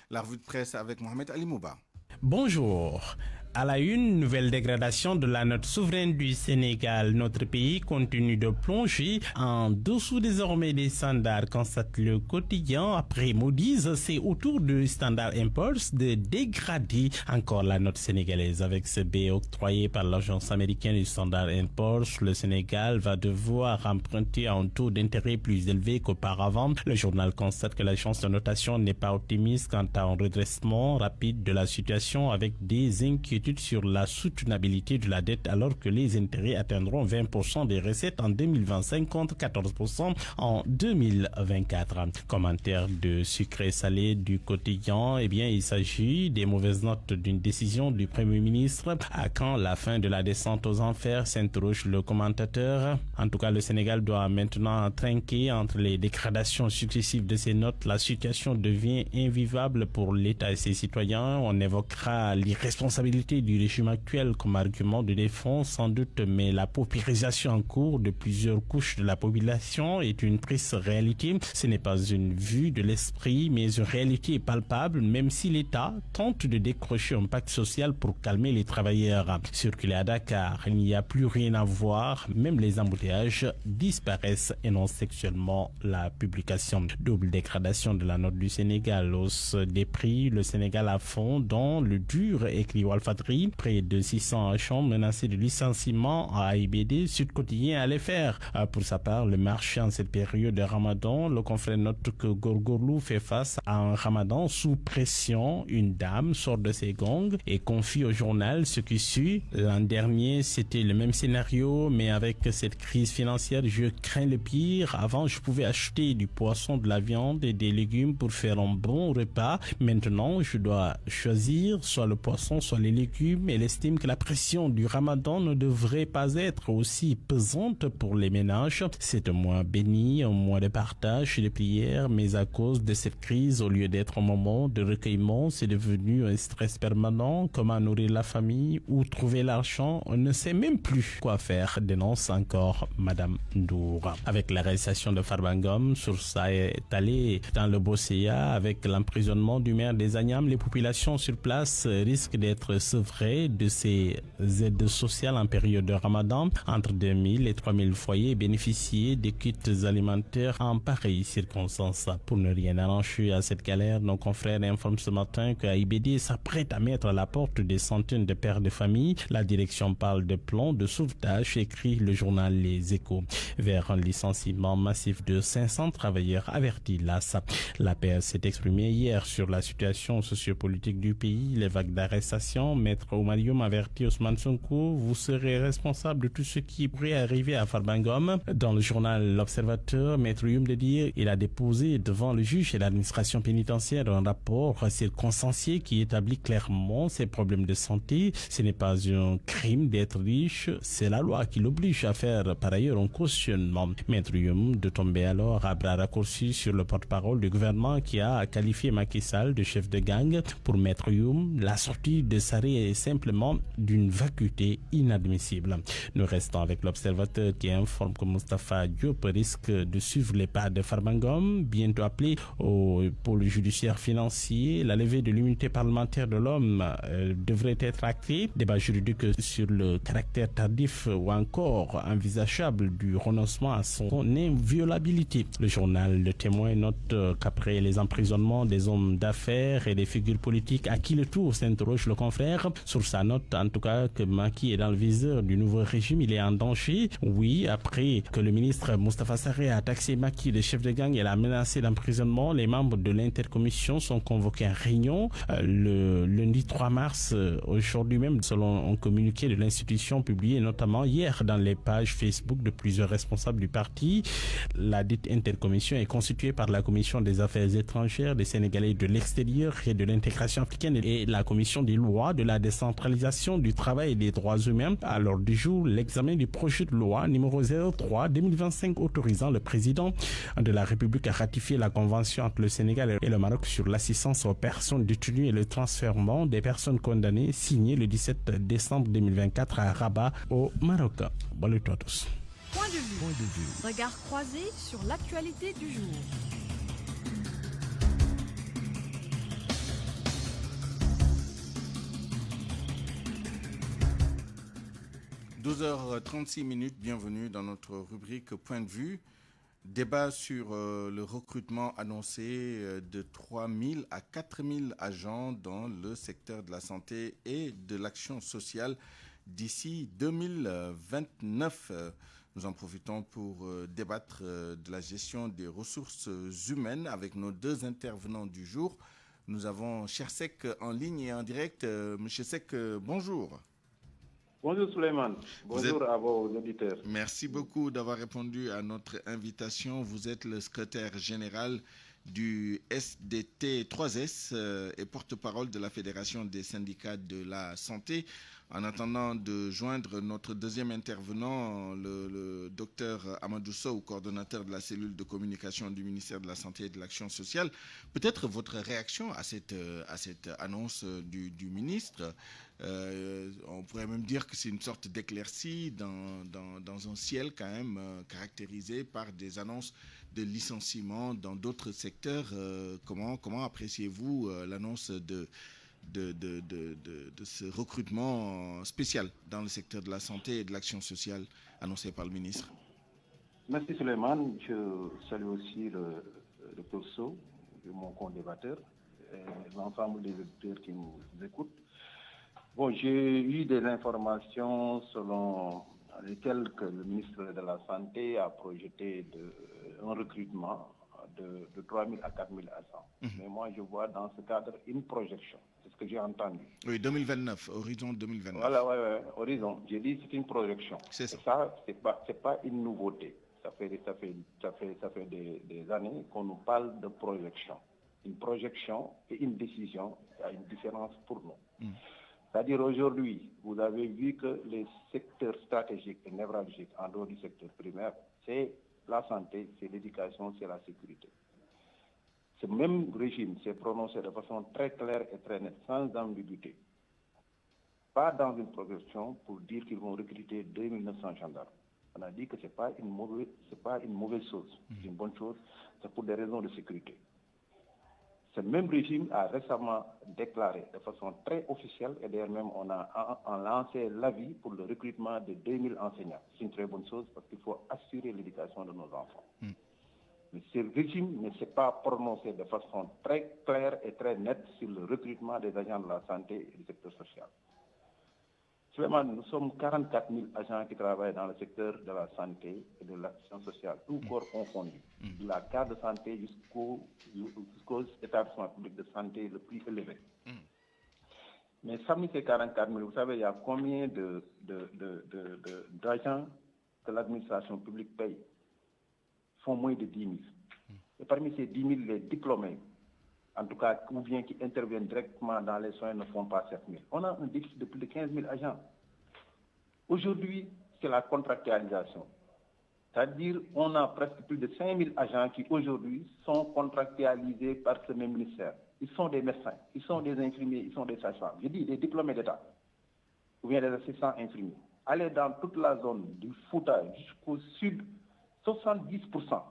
La revue de presse avec Mohamed Ali Mouba. Bonjour. À la une, nouvelle dégradation de la note souveraine du Sénégal. Notre pays continue de plonger en dessous désormais des standards, constate le quotidien. Après Moody's, c'est au tour de Standard & Poor's de dégrader encore la note sénégalaise. Avec ce B octroyé par l'agence américaine du Standard & Poor's, le Sénégal va devoir emprunter à un taux d'intérêt plus élevé qu'auparavant. Le journal constate que l'agence de notation n'est pas optimiste quant à un redressement rapide de la situation avec des inquiétudes sur la soutenabilité de la dette alors que les intérêts atteindront 20% des recettes en 2025 contre 14% en 2024. Commentaire de sucré salé du quotidien, eh bien il s'agit des mauvaises notes d'une décision du Premier ministre. À quand la fin de la descente aux enfers, s'interroge le commentateur. En tout cas, le Sénégal doit maintenant trinquer entre les dégradations successives de ses notes. La situation devient invivable pour l'État et ses citoyens. On évoquera l'irresponsabilité du régime actuel comme argument de défense sans doute, mais la paupérisation en cours de plusieurs couches de la population est une triste réalité. Ce n'est pas une vue de l'esprit, mais une réalité palpable, même si l'État tente de décrocher un pacte social pour calmer les travailleurs. Circuler à Dakar, il n'y a plus rien à voir, même les embouteillages disparaissent, énonce sexuellement la publication. Double dégradation de la note du Sénégal, hausse des prix, le Sénégal à fond dans le dur, écrit Walfadjri. Près de 600 agents menacés de licenciement à AIBD, Sud Quotidien allait faire. Pour sa part, le marché en cette période de Ramadan, le confrère note que Gorgorlou fait face à un Ramadan sous pression. Une dame sort de ses gongs et confie au journal ce qui suit. L'an dernier, c'était le même scénario, mais avec cette crise financière, je crains le pire. Avant, je pouvais acheter du poisson, de la viande et des légumes pour faire un bon repas. Maintenant, je dois choisir soit le poisson, soit les légumes. Elle estime que la pression du Ramadan ne devrait pas être aussi pesante pour les ménages. C'est un mois béni, un mois de partage et de prière, mais à cause de cette crise, au lieu d'être un moment de recueillement, c'est devenu un stress permanent. Comment nourrir la famille, où trouver l'argent, on ne sait même plus quoi faire, dénonce encore Madame Ndoura. Avec l'arrestation de Farbangom, Sourça est allé dans le Bosséa. Avec l'emprisonnement du maire des Agnam, les populations sur place risquent d'être sevrées de ces aides sociales en période de Ramadan. Entre 2000 et 3000 foyers bénéficiaient des kits alimentaires en pareille circonstance. Pour ne rien arranger à cette galère, nos confrères informent ce matin que AIBD s'apprête à mettre à la porte des centaines de pères de famille. La direction parle de plan de sauvetage, écrit le journal Les Échos. Vers un licenciement massif de 500 travailleurs, avertit l'AS. La PS s'est exprimée hier sur la situation sociopolitique du pays, les vagues d'arrestation. Maître Oumarium avertit Ousmane Sonko, vous serez responsable de tout ce qui pourrait arriver à Farbangom. Dans le journal L'Observateur, Maître Youm de dire il a déposé devant le juge et l'administration pénitentiaire un rapport circonstancié qui établit clairement ses problèmes de santé. Ce n'est pas un crime d'être riche, c'est la loi qui l'oblige à faire par ailleurs un cautionnement. Maître Youm de tomber alors à bras raccourcis sur le porte-parole du gouvernement qui a qualifié Macky Sall de chef de gang. Pour Maître Youm, la sortie de Saré est simplement d'une vacuité inadmissible. Nous restons avec l'observateur qui informe que Moustapha Diop risque de suivre les pas de Farbangom, bientôt appelé au pôle judiciaire financier. La levée de l'immunité parlementaire de l'homme devrait être actée. Débat juridique sur le caractère tardif ou encore envisageable du renoncement à son inviolabilité. Le journal Le Témoin note qu'après les emprisonnements des hommes d'affaires et des figures politiques à qui le tour s'interroge le confrère. Sur sa note, en tout cas, que Macky est dans le viseur du nouveau régime, il est en danger. Oui, après que le ministre Moustapha Sarré a taxé Macky de chef de gang et l'a menacé d'emprisonnement, les membres de l'intercommission sont convoqués en réunion le lundi 3 mars, aujourd'hui même, selon un communiqué de l'institution publié notamment hier dans les pages Facebook de plusieurs responsables du parti. La dite intercommission est constituée par la commission des affaires étrangères, des Sénégalais de l'extérieur et de l'intégration africaine et la commission des lois, de la décentralisation, du travail et des droits humains. À l'ordre du jour, l'examen du projet de loi numéro 03-2025 autorisant le président de la République à ratifier la convention entre le Sénégal et le Maroc sur l'assistance aux personnes détenues et le transfèrement des personnes condamnées, signé le 17 décembre 2024 à Rabat au Maroc. Bonne nuit à tous. Point de vue. Regard croisé sur l'actualité du jour. – 12h36, bienvenue dans notre rubrique Point de vue. Débat sur le recrutement annoncé de 3 000 à 4 000 agents dans le secteur de la santé et de l'action sociale d'ici 2029. Nous en profitons pour débattre de la gestion des ressources humaines avec nos deux intervenants du jour. Nous avons Cher Seck en ligne et en direct. Monsieur Seck, bonjour. Bonjour Souleymane, bonjour à vos auditeurs. Merci beaucoup d'avoir répondu à notre invitation. Vous êtes le secrétaire général du SDT3S et porte-parole de la Fédération des syndicats de la santé. En attendant de joindre notre deuxième intervenant, le docteur Amadou Sow, coordonnateur de la cellule de communication du ministère de la Santé et de l'Action sociale, peut-être votre réaction à cette annonce du ministre. On pourrait même dire que c'est une sorte d'éclaircie dans un ciel quand même caractérisé par des annonces de licenciement dans d'autres secteurs. Comment appréciez-vous l'annonce de ce recrutement spécial dans le secteur de la santé et de l'action sociale annoncé par le ministre? Merci Souleymane. Je salue aussi le Dr Sow, mon co-débatteur, et l'ensemble des auditeurs qui nous écoutent. Bon, j'ai eu des informations selon lesquelles que le ministre de la Santé a projeté un recrutement de 3 000 à 4 000 agents. Mais moi, je vois dans ce cadre une projection. C'est ce que j'ai entendu. Oui, 2029, horizon 2029. Voilà, ouais, horizon. J'ai dit c'est une projection. C'est ça. Ça, c'est pas une nouveauté. Ça fait des années qu'on nous parle de projection. Une projection et une décision, il y a une différence pour nous. C'est-à-dire aujourd'hui, vous avez vu que les secteurs stratégiques et névralgiques en dehors du secteur primaire, c'est la santé, c'est l'éducation, c'est la sécurité. Ce même régime s'est prononcé de façon très claire et très nette, sans ambiguïté. Pas dans une progression pour dire qu'ils vont recruter 2900 gendarmes. On a dit que ce n'est pas une mauvaise chose, c'est une bonne chose, c'est pour des raisons de sécurité. Ce même régime a récemment déclaré de façon très officielle, et d'ailleurs même on a lancé l'avis pour le recrutement de 2000 enseignants. C'est une très bonne chose parce qu'il faut assurer l'éducation de nos enfants. Mais ce régime ne s'est pas prononcé de façon très claire et très nette sur le recrutement des agents de la santé et du secteur social. Suleiman, nous sommes 44 000 agents qui travaillent dans le secteur de la santé et de l'action sociale, tout corps confondu, de la carte de santé jusqu'aux établissements publics de santé le plus élevé. Mais parmi ces 44 000, vous savez, il y a combien d'agents que l'administration publique paye? Ils font moins de 10 000. Et parmi ces 10 000, les diplômés, en tout cas, ou bien qui interviennent directement dans les soins, ne font pas 7 000. On a un déficit de plus de 15 000 agents. Aujourd'hui, c'est la contractualisation. C'est-à-dire, on a presque plus de 5 000 agents qui aujourd'hui sont contractualisés par ce même ministère. ils sont des médecins, ils sont des infirmiers, ils sont des sages-femmes. Je dis des diplômés d'État, ou bien des assistants infirmiers. Allez dans toute la zone du Fouta jusqu'au sud, 70%.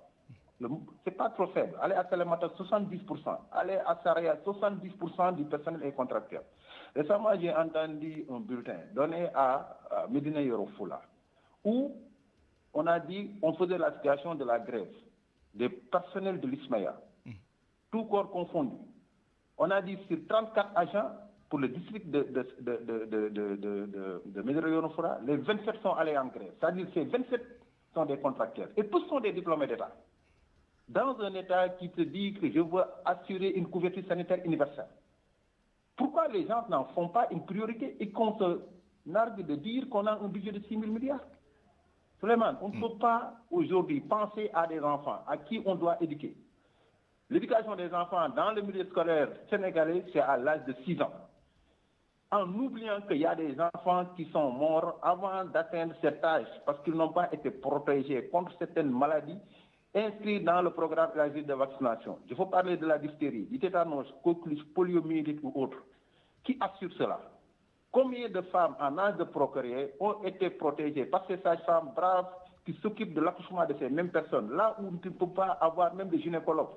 C'est pas trop faible. Allez à Salemata, 70%. Allez à Saraya, 70% du personnel est contractuel. Récemment, j'ai entendu un bulletin donné à Medina Yorofoula, où on a dit on faisait la situation de la grève des personnels de l'ISMAIA, tout corps confondu. On a dit sur 34 agents pour le district de Medina Yorofoula, les 27 sont allés en grève. C'est-à-dire que ces 27 sont des contractuels. Et tous sont des diplômés d'État. Dans un État qui te dit que je veux assurer une couverture sanitaire universelle. Pourquoi les gens n'en font pas une priorité et qu'on se nargue de dire qu'on a un budget de 6 000 milliards? Suleiman, on ne peut pas aujourd'hui penser à des enfants à qui on doit éduquer. L'éducation des enfants dans le milieu scolaire sénégalais, c'est à l'âge de 6 ans. En oubliant qu'il y a des enfants qui sont morts avant d'atteindre cet âge parce qu'ils n'ont pas été protégés contre certaines maladies inscrits dans le programme élargi de vaccination. Il faut parler de la diphtérie, du tétanos, coqueluche, poliomyélite ou autre. Qui assure cela? Combien de femmes en âge de procréer ont été protégées par ces sages-femmes braves qui s'occupent de l'accouchement de ces mêmes personnes, là où tu ne peux pas avoir même des gynécologues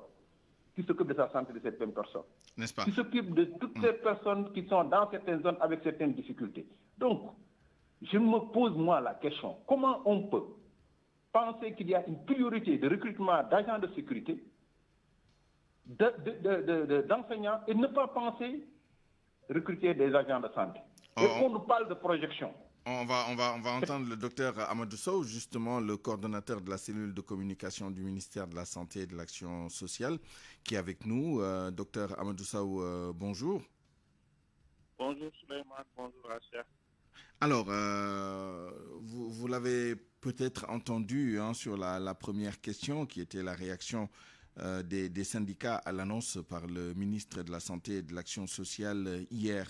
qui s'occupent de la santé de cette même personne, n'est-ce pas? Qui s'occupent de toutes ces personnes qui sont dans certaines zones avec certaines difficultés. Donc, je me pose moi la question, comment on peut penser qu'il y a une priorité de recrutement d'agents de sécurité, d'enseignants, et ne pas penser recruter des agents de santé. Et on nous parle de projection. On va entendre le docteur Amadou Sow, justement le coordonnateur de la cellule de communication du ministère de la Santé et de l'Action sociale, qui est avec nous. Docteur Amadou Sow, bonjour. Bonjour Suleiman, bonjour Asia. Alors, vous l'avez peut-être entendu sur la première question, qui était la réaction des syndicats à l'annonce par le ministre de la Santé et de l'Action sociale hier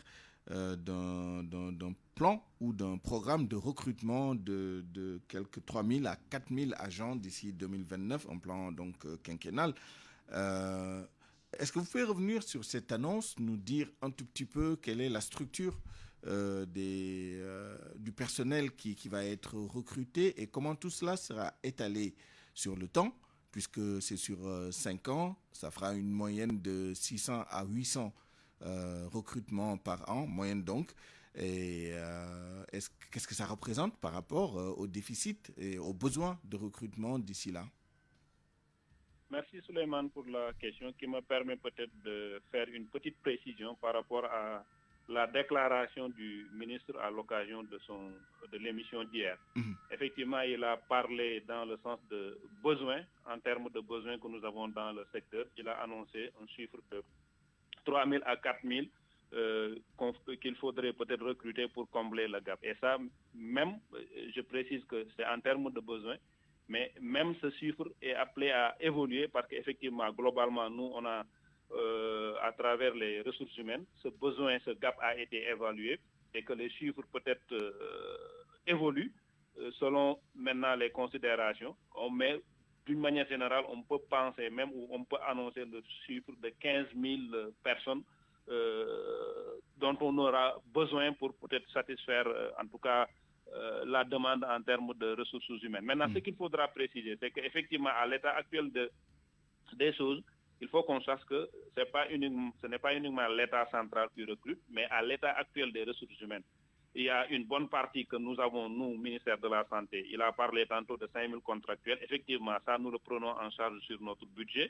d'un plan ou d'un programme de recrutement de quelques 3 000 à 4 000 agents d'ici 2029, un plan donc quinquennal. Est-ce que vous pouvez revenir sur cette annonce, nous dire un tout petit peu quelle est la structure du personnel qui va être recruté et comment tout cela sera étalé sur le temps, puisque c'est sur 5 ans, ça fera une moyenne de 600 à 800 recrutements par an, moyenne donc. Et qu'est-ce que ça représente par rapport au déficit et aux besoins de recrutement d'ici là? Merci Suleiman pour la question qui me permet peut-être de faire une petite précision par rapport à la déclaration du ministre à l'occasion de l'émission d'hier. Effectivement, il a parlé dans le sens de besoins, en termes de besoins que nous avons dans le secteur. Il a annoncé un chiffre de 3 000 à 4 000 qu'il faudrait peut-être recruter pour combler le gap. Et ça, même, je précise que c'est en termes de besoins, mais même ce chiffre est appelé à évoluer parce qu'effectivement, globalement, nous, on a, à travers les ressources humaines, ce besoin, ce gap a été évalué et que les chiffres peut-être évoluent selon maintenant les considérations. Mais d'une manière générale, on peut penser même ou on peut annoncer le chiffre de 15 000 personnes dont on aura besoin pour peut-être satisfaire en tout cas la demande en termes de ressources humaines. Maintenant, ce qu'il faudra préciser, c'est qu'effectivement, à l'état actuel des choses, il faut qu'on sache que ce n'est pas uniquement l'État central qui recrute, mais à l'état actuel des ressources humaines. Il y a une bonne partie que nous avons, nous, ministère de la Santé. Il a parlé tantôt de 5 000 contractuels. Effectivement, ça, nous le prenons en charge sur notre budget.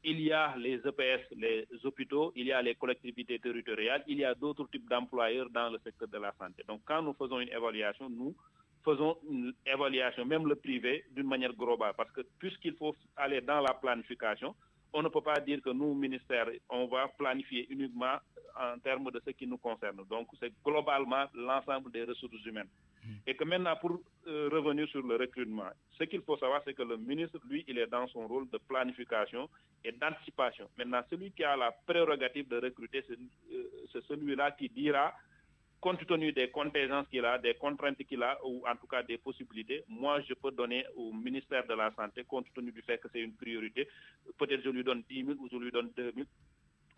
Il y a les EPS, les hôpitaux, il y a les collectivités territoriales, il y a d'autres types d'employeurs dans le secteur de la santé. Donc, quand nous faisons une évaluation, nous faisons une évaluation, même le privé, d'une manière globale. Parce que puisqu'il faut aller dans la planification, on ne peut pas dire que nous, ministère, on va planifier uniquement en termes de ce qui nous concerne. Donc, c'est globalement l'ensemble des ressources humaines. Et que maintenant, pour revenir sur le recrutement, ce qu'il faut savoir, c'est que le ministre, lui, il est dans son rôle de planification et d'anticipation. Maintenant, celui qui a la prérogative de recruter, c'est celui-là qui dira, compte tenu des contingences qu'il a, des contraintes qu'il a, ou en tout cas des possibilités, moi, je peux donner au ministère de la Santé, compte tenu du fait que c'est une priorité, peut-être je lui donne 10 000 ou je lui donne 2 000,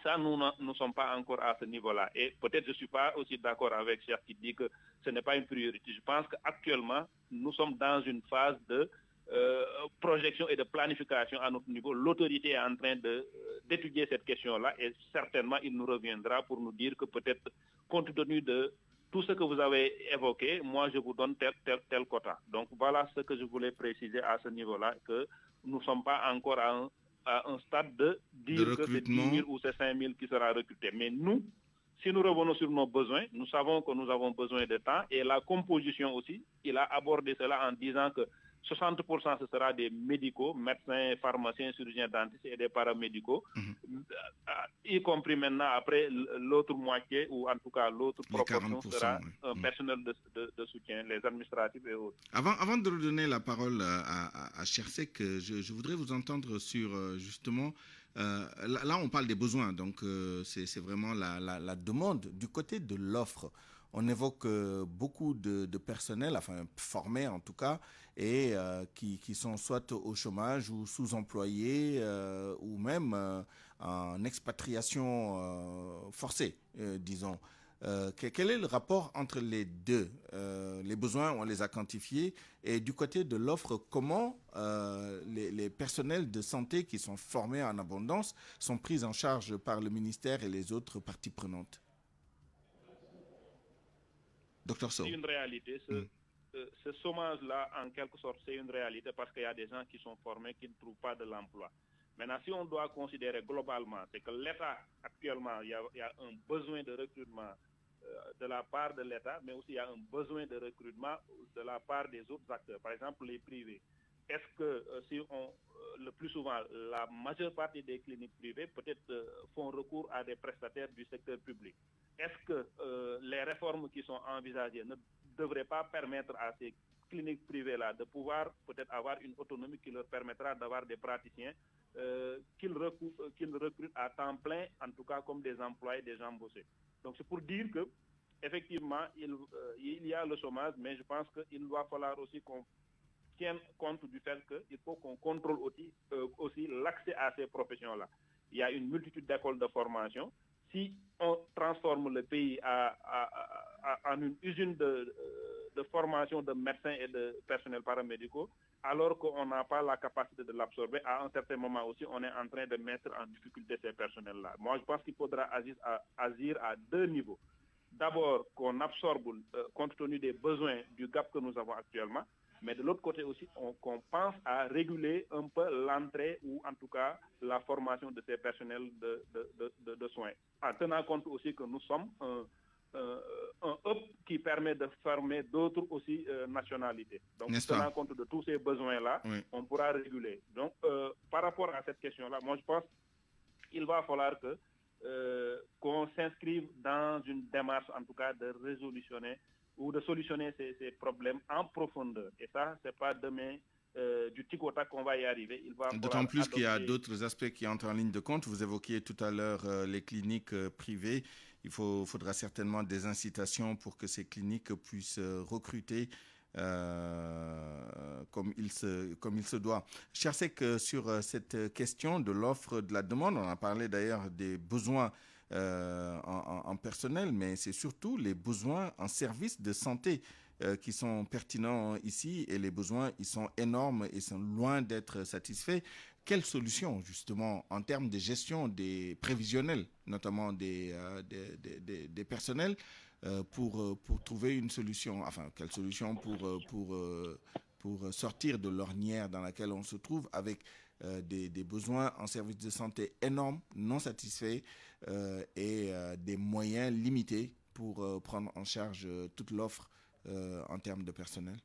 Ça, nous ne sommes pas encore à ce niveau-là. Et peut-être je ne suis pas aussi d'accord avec Cheikh qui dit que ce n'est pas une priorité. Je pense qu'actuellement, nous sommes dans une phase de projection et de planification à notre niveau. L'autorité est en train d'étudier cette question-là et certainement, il nous reviendra pour nous dire que peut-être, compte tenu de tout ce que vous avez évoqué, moi, je vous donne tel quota. Donc, voilà ce que je voulais préciser à ce niveau-là, que nous ne sommes pas encore à un stade de dire que c'est 10 000 ou c'est 5 000 qui sera recruté. Mais nous, si nous revenons sur nos besoins, nous savons que nous avons besoin de temps et la composition aussi, il a abordé cela en disant que 60% ce sera des médicaux, médecins, pharmaciens, chirurgiens, dentistes et des paramédicaux, y compris maintenant après l'autre moitié ou en tout cas l'autre proportion sera un personnel de soutien, les administratifs et autres. Avant de redonner la parole à Chersek, je voudrais vous entendre sur justement, là on parle des besoins, donc c'est vraiment la demande. Du côté de l'offre, on évoque beaucoup de personnel, enfin formés en tout cas, et qui sont soit au chômage ou sous-employés ou même en expatriation forcée, disons. Quel est le rapport entre les deux? Les besoins, on les a quantifiés, et du côté de l'offre, comment les personnels de santé qui sont formés en abondance sont pris en charge par le ministère et les autres parties prenantes? Dr Sow. C'est une réalité. Ce chômage-là, en quelque sorte, c'est une réalité parce qu'il y a des gens qui sont formés qui ne trouvent pas de l'emploi. Maintenant, si on doit considérer globalement, c'est que l'État, actuellement, il y a un besoin de recrutement de la part de l'État, mais aussi il y a un besoin de recrutement de la part des autres acteurs, par exemple les privés. Est-ce que le plus souvent, la majeure partie des cliniques privées peut-être font recours à des prestataires du secteur public? Est-ce que les réformes qui sont envisagées ne devraient pas permettre à ces cliniques privées-là de pouvoir peut-être avoir une autonomie qui leur permettra d'avoir des praticiens qu'ils recrutent à temps plein, en tout cas comme des employés, des embauchés? Donc c'est pour dire que effectivement il y a le chômage, mais je pense qu'il va falloir aussi qu'on tienne compte du fait qu'il faut qu'on contrôle aussi l'accès à ces professions-là. Il y a une multitude d'écoles de formation. Si on transforme le pays en une usine de formation de médecins et de personnels paramédicaux, alors qu'on n'a pas la capacité de l'absorber, à un certain moment aussi, on est en train de mettre en difficulté ces personnels-là. Moi, je pense qu'il faudra agir à deux niveaux. D'abord, qu'on absorbe, compte tenu des besoins du gap que nous avons actuellement, mais de l'autre côté aussi, qu'on pense à réguler un peu l'entrée ou en tout cas la formation de ces personnels de soins. En tenant compte aussi que nous sommes un hub qui permet de former d'autres aussi nationalités. Donc, tenant compte de tous ces besoins-là, on pourra réguler. Donc, par rapport à cette question-là, moi je pense qu'il va falloir qu'on s'inscrive dans une démarche en tout cas de résolutionner ou de solutionner ces problèmes en profondeur. Et ça, ce n'est pas demain du tic au tac qu'on va y arriver. D'autant plus qu'il y a d'autres aspects qui entrent en ligne de compte. Vous évoquiez tout à l'heure les cliniques privées. Il faudra certainement des incitations pour que ces cliniques puissent recruter comme il se doit. Chersek, sur cette question de l'offre, de la demande, on a parlé d'ailleurs des besoins en personnel, mais c'est surtout les besoins en services de santé qui sont pertinents ici, et les besoins, ils sont énormes et sont loin d'être satisfaits. Quelle solution, justement, en termes de gestion des prévisionnels, notamment des personnels, pour trouver une solution, enfin, quelle solution pour sortir de l'ornière dans laquelle on se trouve avec des besoins en services de santé énormes, non satisfaits, et des moyens limités pour prendre en charge toute l'offre en termes de personnel?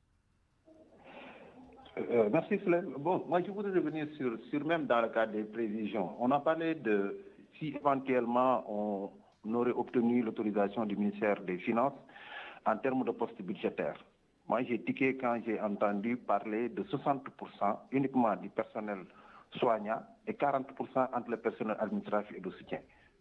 Merci Flem. Bon, moi je voudrais revenir sur même dans le cadre des prévisions. On a parlé de si éventuellement on aurait obtenu l'autorisation du ministère des Finances en termes de postes budgétaires. Moi j'ai tiqué quand j'ai entendu parler de 60% uniquement du personnel soignant et 40% entre le personnel administratif et de soutien.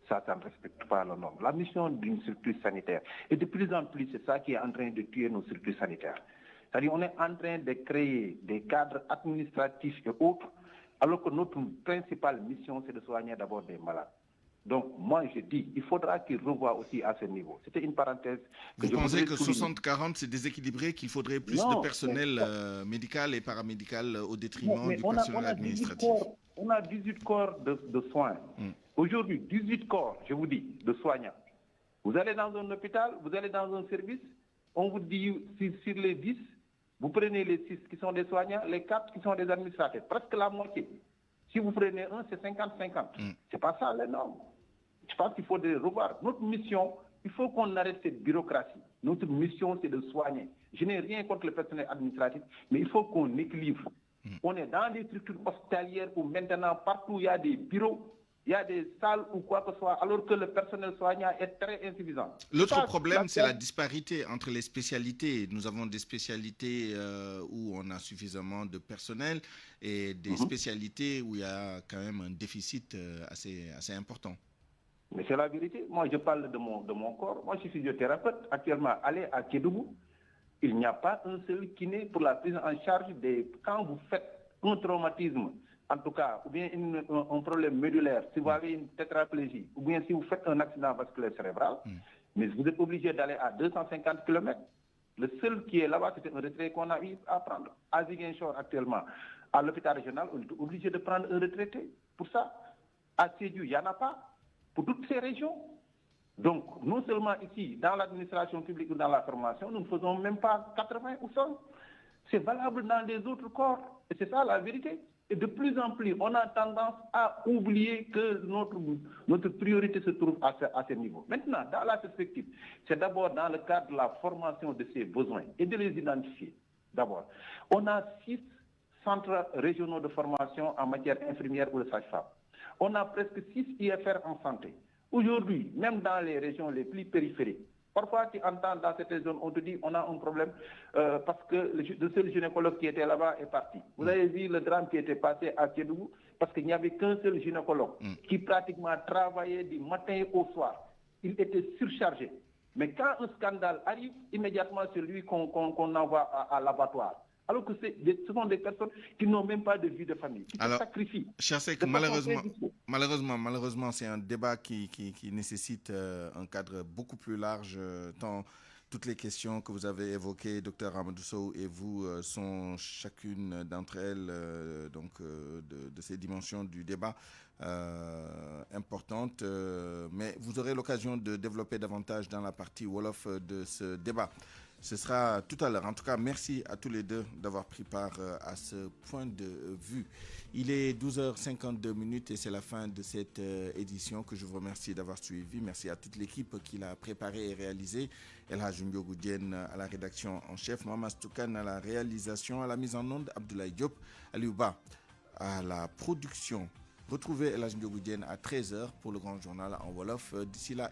Ça ne respecte pas le nombre. La mission d'une structure sanitaire, et de plus en plus, c'est ça qui est en train de tuer nos structures sanitaires. C'est-à-dire qu'on est en train de créer des cadres administratifs et autres, alors que notre principale mission, c'est de soigner d'abord des malades. Donc, moi, je dis, il faudra qu'il revoie aussi à ce niveau. C'était une parenthèse. Vous pensez que 60-40, c'est déséquilibré, qu'il faudrait plus de personnel médical et paramédical au détriment du personnel administratif? On a 18 corps de soins. Aujourd'hui, 18 corps, je vous dis, de soignants. Vous allez dans un hôpital, vous allez dans un service, on vous dit, sur les 10, vous prenez les 6 qui sont des soignants, les 4 qui sont des administrateurs, presque la moitié. Si vous prenez un, c'est 50-50. C'est pas ça les normes. Je pense qu'il faut revoir. Notre mission, il faut qu'on arrête cette bureaucratie. Notre mission, c'est de soigner. Je n'ai rien contre le personnel administratif, mais il faut qu'on équilibre. On est dans des structures hospitalières où maintenant, partout, il y a des bureaux, il y a des salles ou quoi que ce soit, alors que le personnel soignant est très insuffisant. L'autre problème, c'est la disparité entre les spécialités. Nous avons des spécialités où on a suffisamment de personnel et des spécialités où il y a quand même un déficit assez important. Mais c'est la vérité. Moi, je parle de mon corps. Moi, je suis physiothérapeute. Actuellement, allez à Kédougou, il n'y a pas un seul kiné pour la prise en charge quand vous faites un traumatisme, en tout cas, ou bien un problème médulaire, si vous avez une tétraplégie, ou bien si vous faites un accident vasculaire cérébral, mais vous êtes obligé d'aller à 250 km. Le seul qui est là-bas, c'est un retrait qu'on a eu à prendre. À Ziguinchor, actuellement, à l'hôpital régional, on est obligé de prendre un retraité. Pour ça, à Sédhiou, il n'y en a pas. Pour toutes ces régions. Donc, non seulement ici, dans l'administration publique ou dans la formation, nous ne faisons même pas 80 ou 100. C'est valable dans les autres corps. Et c'est ça la vérité. Et de plus en plus, on a tendance à oublier que notre priorité se trouve à ce niveau. Maintenant, dans la perspective, c'est d'abord dans le cadre de la formation de ces besoins et de les identifier. D'abord, on a 6 centres régionaux de formation en matière infirmière ou de sage-femme. On a presque 6 IFR en santé. Aujourd'hui, même dans les régions les plus périphériques, parfois tu entends dans cette zone, on te dit on a un problème parce que le seul gynécologue qui était là-bas est parti. Vous avez vu le drame qui était passé à Kédougou parce qu'il n'y avait qu'un seul gynécologue qui pratiquement travaillait du matin au soir. Il était surchargé. Mais quand un scandale arrive, immédiatement c'est lui qu'on envoie à l'abattoir. Alors que ce sont des personnes qui n'ont même pas de vie de famille, qui se sacrifient. Chersek, malheureusement, c'est un débat qui nécessite un cadre beaucoup plus large, tant toutes les questions que vous avez évoquées, Dr Amadou Sow et vous, sont chacune d'entre elles de ces dimensions du débat importantes. Mais vous aurez l'occasion de développer davantage dans la partie Wolof de ce débat. Ce sera tout à l'heure. En tout cas, merci à tous les deux d'avoir pris part à ce point de vue. Il est 12h52 et c'est la fin de cette édition que je vous remercie d'avoir suivi. Merci à toute l'équipe qui l'a préparée et réalisée. El Hadj Ndiogou Diène à la rédaction en chef, Mamas Toukan à la réalisation, à la mise en onde, Abdoulaye Diop, Aliouba à la production. Retrouvez El Hadj Ndiogou Diène à 13h pour le grand journal en Wolof. D'ici là,